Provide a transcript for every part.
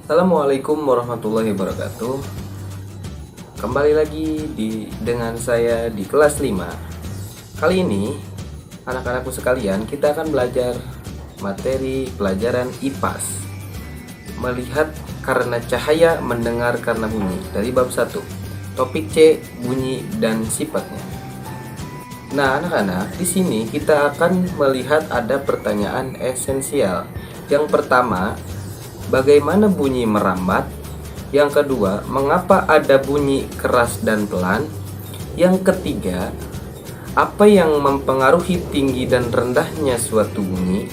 Assalamualaikum warahmatullahi wabarakatuh. Kembali lagi dengan saya di kelas 5. Kali ini, anak-anakku sekalian, kita akan belajar materi pelajaran IPAS. Melihat karena cahaya, mendengar karena bunyi, dari bab 1. Topik C, bunyi dan sifatnya. Nah, anak-anak, di sini kita akan melihat ada pertanyaan esensial. Yang pertama, bagaimana bunyi merambat? Yang kedua, mengapa ada bunyi keras dan pelan? Yang ketiga, apa yang mempengaruhi tinggi dan rendahnya suatu bunyi?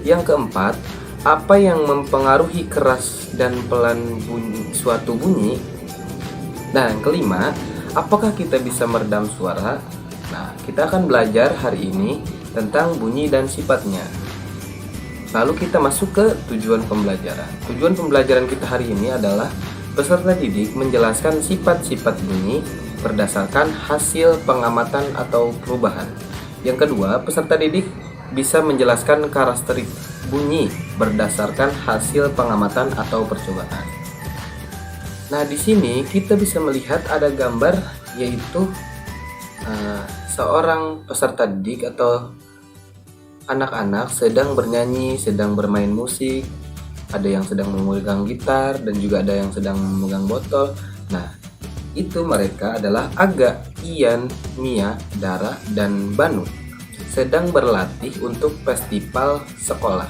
Yang keempat, apa yang mempengaruhi keras dan pelan suatu bunyi? Nah, yang kelima, apakah kita bisa meredam suara? Nah, kita akan belajar hari ini tentang bunyi dan sifatnya. Lalu kita masuk ke tujuan pembelajaran. Tujuan pembelajaran kita hari ini adalah peserta didik menjelaskan sifat-sifat bunyi berdasarkan hasil pengamatan atau perubahan. Yang kedua, peserta didik bisa menjelaskan karakteristik bunyi berdasarkan hasil pengamatan atau percobaan. Nah, di sini kita bisa melihat ada gambar, yaitu seorang peserta didik atau anak-anak sedang bernyanyi, sedang bermain musik, ada yang sedang memegang gitar dan juga ada yang sedang memegang botol. Nah, itu mereka adalah Aga, Ian, Mia, Dara, dan Banu sedang berlatih untuk festival sekolah.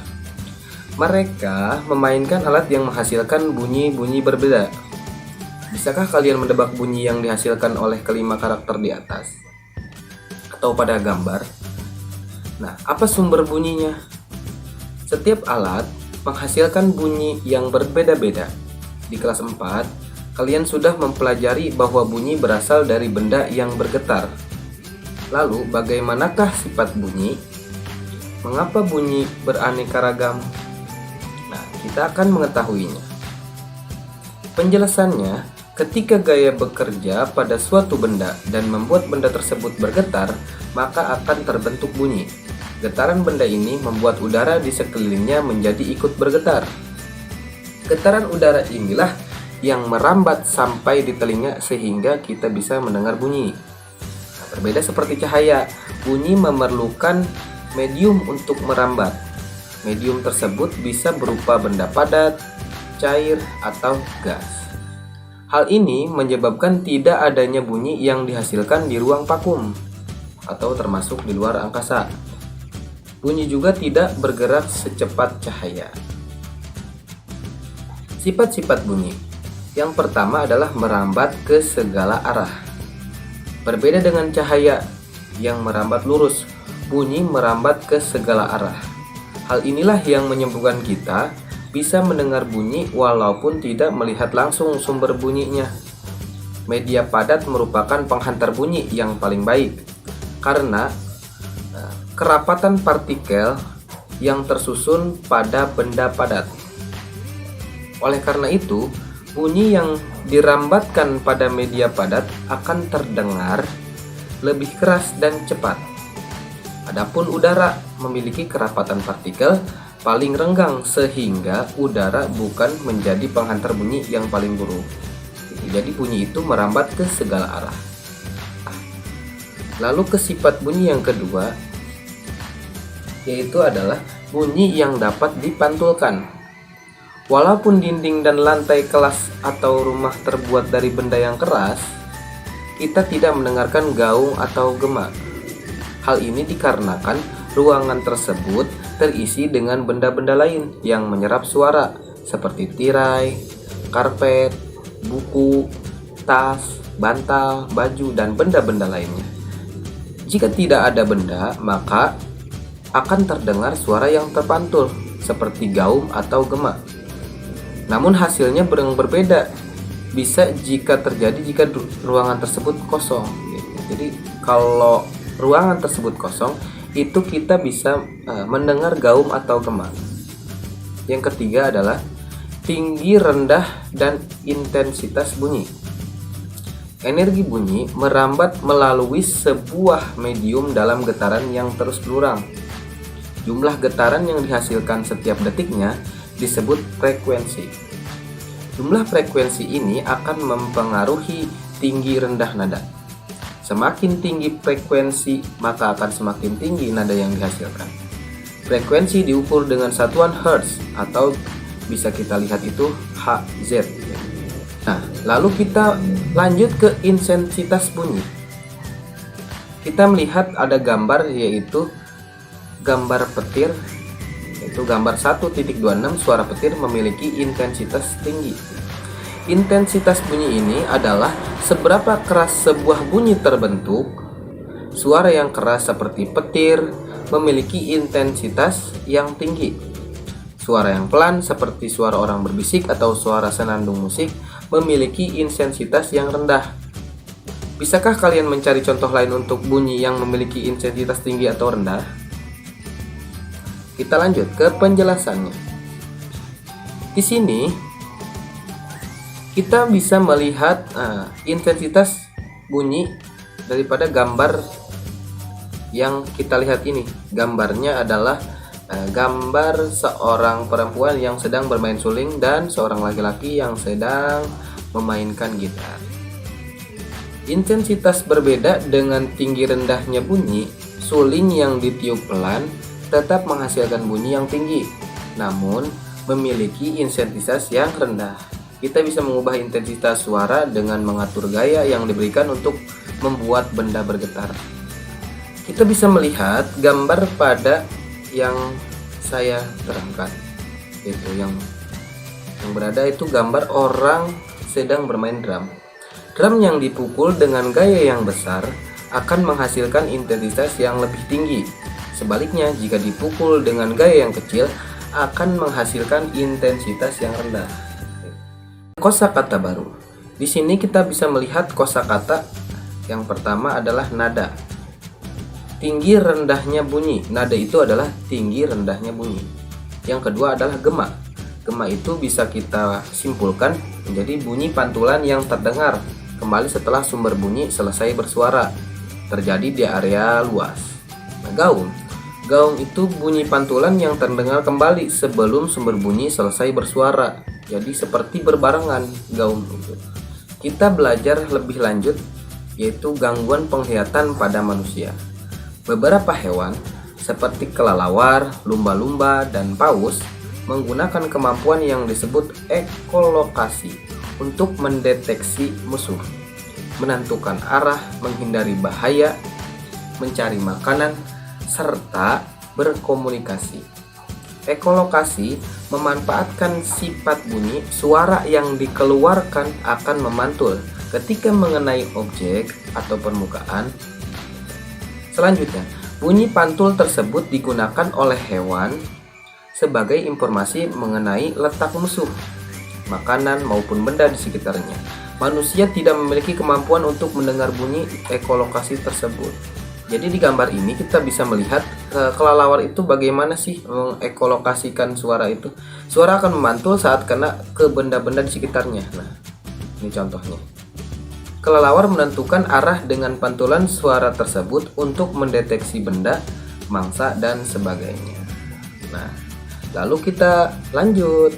Mereka memainkan alat yang menghasilkan bunyi-bunyi berbeda. Bisakah kalian menebak bunyi yang dihasilkan oleh kelima karakter di atas atau pada gambar? Nah, apa sumber bunyinya? Setiap alat menghasilkan bunyi yang berbeda-beda. Di kelas 4, kalian sudah mempelajari bahwa bunyi berasal dari benda yang bergetar. Lalu, bagaimanakah sifat bunyi? Mengapa bunyi beraneka ragam? Nah, kita akan mengetahuinya. Penjelasannya, ketika gaya bekerja pada suatu benda dan membuat benda tersebut bergetar, maka akan terbentuk bunyi. Getaran benda ini membuat udara di sekelilingnya menjadi ikut bergetar. Getaran udara inilah yang merambat sampai di telinga sehingga kita bisa mendengar bunyi. Nah, berbeda seperti cahaya, bunyi memerlukan medium untuk merambat. Medium tersebut bisa berupa benda padat, cair, atau gas. Hal ini menyebabkan tidak adanya bunyi yang dihasilkan di ruang vakum atau termasuk di luar angkasa. Bunyi juga tidak bergerak secepat cahaya. Sifat-sifat bunyi. Yang pertama adalah merambat ke segala arah. Berbeda dengan cahaya yang merambat lurus, bunyi merambat ke segala arah. Hal inilah yang menyembuhkan kita bisa mendengar bunyi walaupun tidak melihat langsung sumber bunyinya. Media padat merupakan penghantar bunyi yang paling baik karena kerapatan partikel yang tersusun pada benda padat. Oleh karena itu, bunyi yang dirambatkan pada media padat akan terdengar lebih keras dan cepat. Adapun udara memiliki kerapatan partikel paling renggang sehingga udara bukan menjadi penghantar bunyi yang paling buruk. Jadi bunyi itu merambat ke segala arah. Lalu ke sifat bunyi yang kedua, yaitu adalah bunyi yang dapat dipantulkan. Walaupun dinding dan lantai kelas atau rumah terbuat dari benda yang keras, kita tidak mendengarkan gaung atau gema. Hal ini dikarenakan ruangan tersebut terisi dengan benda-benda lain yang menyerap suara seperti tirai, karpet, buku, tas, bantal, baju, dan benda-benda lainnya. Jika tidak ada benda, maka akan terdengar suara yang terpantul seperti gaung atau gema. Namun hasilnya berbeda bisa jika ruangan tersebut kosong. Jadi kalau ruangan tersebut kosong, itu kita bisa mendengar gaung atau gema. Yang ketiga adalah tinggi, rendah, dan intensitas bunyi. Energi bunyi merambat melalui sebuah medium dalam getaran yang terus berulang. Jumlah getaran yang dihasilkan setiap detiknya disebut frekuensi. Jumlah frekuensi ini akan mempengaruhi tinggi rendah nada. Semakin tinggi frekuensi, maka akan semakin tinggi nada yang dihasilkan. Frekuensi diukur dengan satuan Hertz atau bisa kita lihat itu Hz. Nah, lalu kita lanjut ke intensitas bunyi. Kita melihat ada gambar, yaitu gambar petir, yaitu gambar 1.26. Suara petir memiliki intensitas tinggi. Intensitas bunyi ini adalah seberapa keras sebuah bunyi terbentuk. Suara yang keras seperti petir memiliki intensitas yang tinggi. Suara yang pelan seperti suara orang berbisik atau suara senandung musik memiliki intensitas yang rendah. Bisakah kalian mencari contoh lain untuk bunyi yang memiliki intensitas tinggi atau rendah? Kita lanjut ke penjelasannya. Di sini kita bisa melihat intensitas bunyi daripada gambar yang kita lihat ini. Gambarnya adalah gambar seorang perempuan yang sedang bermain suling dan seorang laki-laki yang sedang memainkan gitar. Intensitas berbeda dengan tinggi rendahnya bunyi. Suling yang ditiup pelan tetap menghasilkan bunyi yang tinggi, namun memiliki intensitas yang rendah. Kita bisa mengubah intensitas suara dengan mengatur gaya yang diberikan untuk membuat benda bergetar. Kita bisa melihat gambar pada yang saya terangkan, itu yang berada itu gambar orang sedang bermain drum. Drum yang dipukul dengan gaya yang besar akan menghasilkan intensitas yang lebih tinggi. Sebaliknya, jika dipukul dengan gaya yang kecil akan menghasilkan intensitas yang rendah. Kosakata baru. Di sini kita bisa melihat kosakata yang pertama adalah nada. Tinggi rendahnya bunyi. Nada itu adalah tinggi rendahnya bunyi. Yang kedua adalah gema. Gema itu bisa kita simpulkan menjadi bunyi pantulan yang terdengar kembali setelah sumber bunyi selesai bersuara, terjadi di area luas. Nah, gaung. Gaung itu bunyi pantulan yang terdengar kembali sebelum sumber bunyi selesai bersuara. Jadi seperti berbarengan gaung itu. Kita belajar lebih lanjut, yaitu gangguan penglihatan pada manusia. Beberapa hewan seperti kelelawar, lumba-lumba, dan paus menggunakan kemampuan yang disebut ekolokasi untuk mendeteksi musuh, menentukan arah, menghindari bahaya, mencari makanan, serta berkomunikasi. Ekolokasi memanfaatkan sifat bunyi. Suara yang dikeluarkan akan memantul ketika mengenai objek atau permukaan. Selanjutnya, bunyi pantul tersebut digunakan oleh hewan sebagai informasi mengenai letak musuh, makanan maupun benda di sekitarnya. Manusia tidak memiliki kemampuan untuk mendengar bunyi ekolokasi tersebut. Jadi di gambar ini kita bisa melihat kelelawar itu bagaimana sih mengekolokasikan suara itu. Suara akan memantul saat kena ke benda-benda di sekitarnya. Nah, ini contohnya. Kelelawar menentukan arah dengan pantulan suara tersebut untuk mendeteksi benda, mangsa, dan sebagainya. Nah, lalu kita lanjut.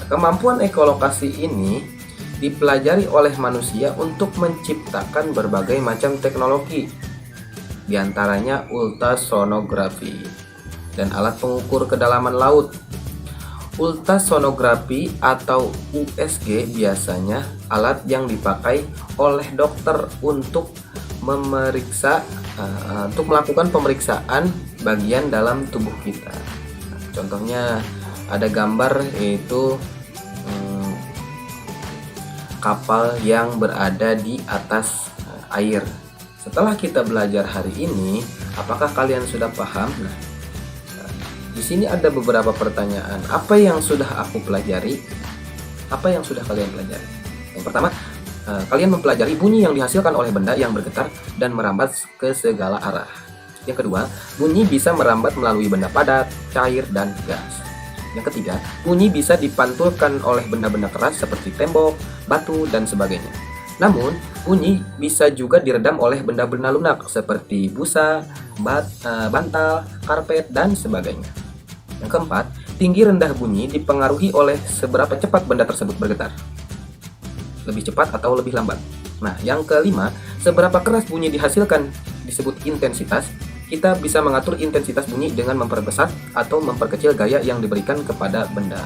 Kemampuan ekolokasi ini dipelajari oleh manusia untuk menciptakan berbagai macam teknologi, di antaranya ultrasonografi dan alat pengukur kedalaman laut. Ultrasonografi atau USG biasanya alat yang dipakai oleh dokter untuk melakukan pemeriksaan bagian dalam tubuh kita. Nah, contohnya ada gambar yaitu kapal yang berada di atas air. Setelah kita belajar hari ini, apakah kalian sudah paham? Nah, di sini ada beberapa pertanyaan. Apa yang sudah aku pelajari? Apa yang sudah kalian pelajari? Yang pertama, kalian mempelajari bunyi yang dihasilkan oleh benda yang bergetar dan merambat ke segala arah. Yang kedua, bunyi bisa merambat melalui benda padat, cair, dan gas. Yang ketiga, bunyi bisa dipantulkan oleh benda-benda keras seperti tembok, batu, dan sebagainya. Namun, bunyi bisa juga diredam oleh benda-benda lunak seperti busa, bantal, karpet, dan sebagainya. Yang keempat, tinggi rendah bunyi dipengaruhi oleh seberapa cepat benda tersebut bergetar. Lebih cepat atau lebih lambat. Nah, yang kelima, seberapa keras bunyi dihasilkan disebut intensitas. Kita bisa mengatur intensitas bunyi dengan memperbesar atau memperkecil gaya yang diberikan kepada benda.